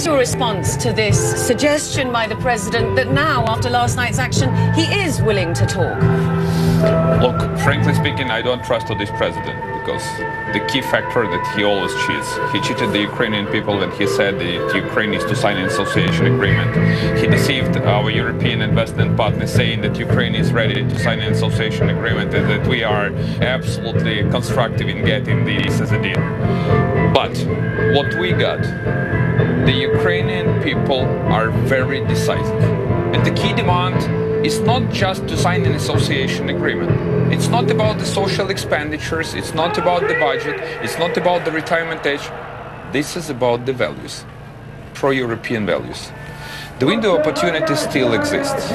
is your response to this suggestion by the president that now, after last night's action, he is willing to talk? Look, frankly speaking, I don't trust this president because the key factor that he always cheats. He cheated the Ukrainian people when he said that Ukraine is to sign an association agreement. He deceived our European investment partners saying that Ukraine is ready to sign an association agreement and that we are absolutely constructive in getting this as a deal. But what we got, the Ukrainian people are very decisive. And the key demand is not just to sign an association agreement. It's not about the social expenditures, it's not about the budget, it's not about the retirement age. This is about the values, pro-European values. The window of opportunity still exists.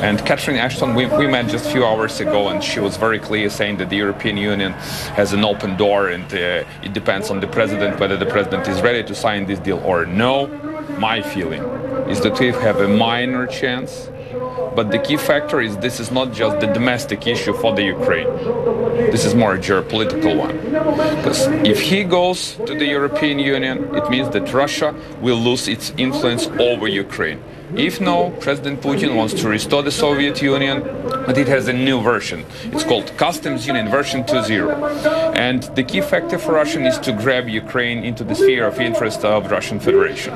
And Catherine Ashton, we met just a few hours ago, and she was very clear saying that the European Union has an open door and it depends on the president whether the president is ready to sign this deal or no. My feeling is that we have a minor chance. But the key factor is this is not just the domestic issue for the Ukraine. This is more a geopolitical one. Because if he goes to the European Union, it means that Russia will lose its influence over Ukraine. If no, President Putin wants to restore the Soviet Union, but it has a new version. It's called Customs Union version 2.0. And the key factor for Russia is to grab Ukraine into the sphere of interest of Russian Federation.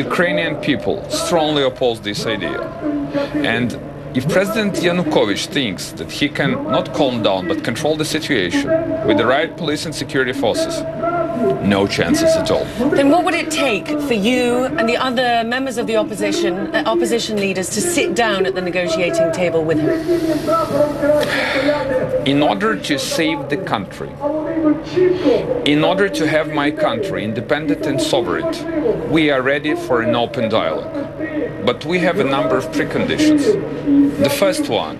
Ukrainian people strongly oppose this idea. And if President Yanukovych thinks that he can not calm down but control the situation with the right police and security forces, no chances at all. Then what would it take for you and the other members of the opposition leaders to sit down at the negotiating table with him? In order to save the country, in order to have my country independent and sovereign, we are ready for an open dialogue. But we have a number of preconditions. The first one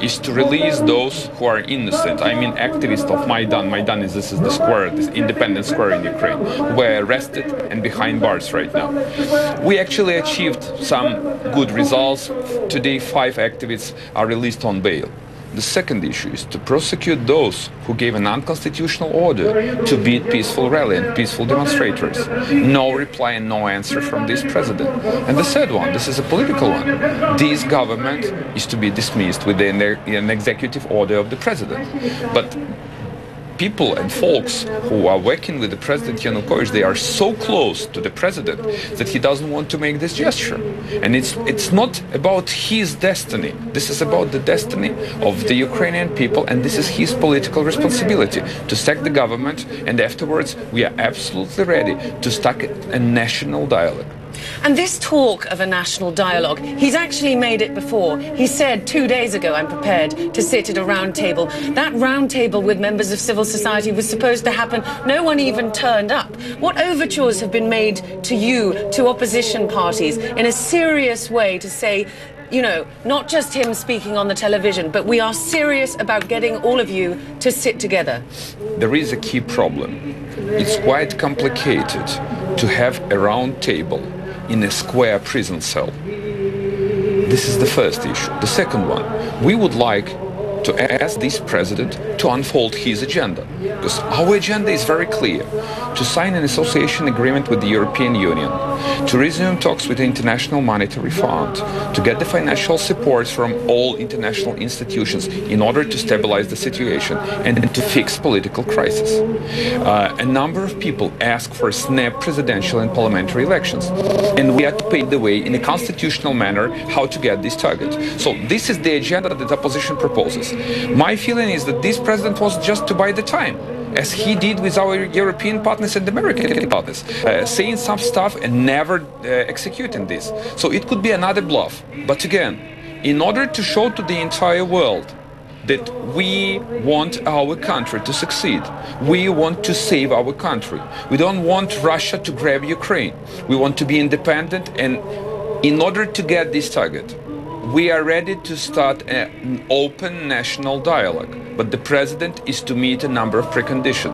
is to release those who are innocent. I mean activists of Maidan. Maidan is this square, this independent square in Ukraine, who were arrested and behind bars right now. We actually achieved some good results. Today 5 activists are released on bail. The second issue is to prosecute those who gave an unconstitutional order to beat peaceful rally and peaceful demonstrators. No reply and no answer from this president. And the third one, this is a political one. This government is to be dismissed with an executive order of the president. But people and folks who are working with the President Yanukovych, they are so close to the president that he doesn't want to make this gesture. And it's not about his destiny. This is about the destiny of the Ukrainian people, and this is his political responsibility to sack the government, and afterwards we are absolutely ready to start a national dialogue. And this talk of a national dialogue, he's actually made it before. He said 2 days ago, I'm prepared to sit at a round table. That round table with members of civil society was supposed to happen. No one even turned up. What overtures have been made to you, to opposition parties, in a serious way to say, you know, not just him speaking on the television, but we are serious about getting all of you to sit together? There is a key problem. It's quite complicated to have a round table in a square prison cell. This is the first issue. The second one, we would like to ask this president to unfold his agenda. Because our agenda is very clear. To sign an association agreement with the European Union, to resume talks with the International Monetary Fund, to get the financial support from all international institutions in order to stabilize the situation and to fix political crisis. A number of people ask for snap presidential and parliamentary elections. And we have to pave the way in a constitutional manner how to get this target. So this is the agenda that the opposition proposes. My feeling is that this president wants just to buy the time, as he did with our European partners and American partners, saying some stuff and never executing this. So it could be another bluff. But again, in order to show to the entire world that we want our country to succeed, we want to save our country. We don't want Russia to grab Ukraine. We want to be independent, and in order to get this target, we are ready to start an open national dialogue. But the president is to meet a number of preconditions.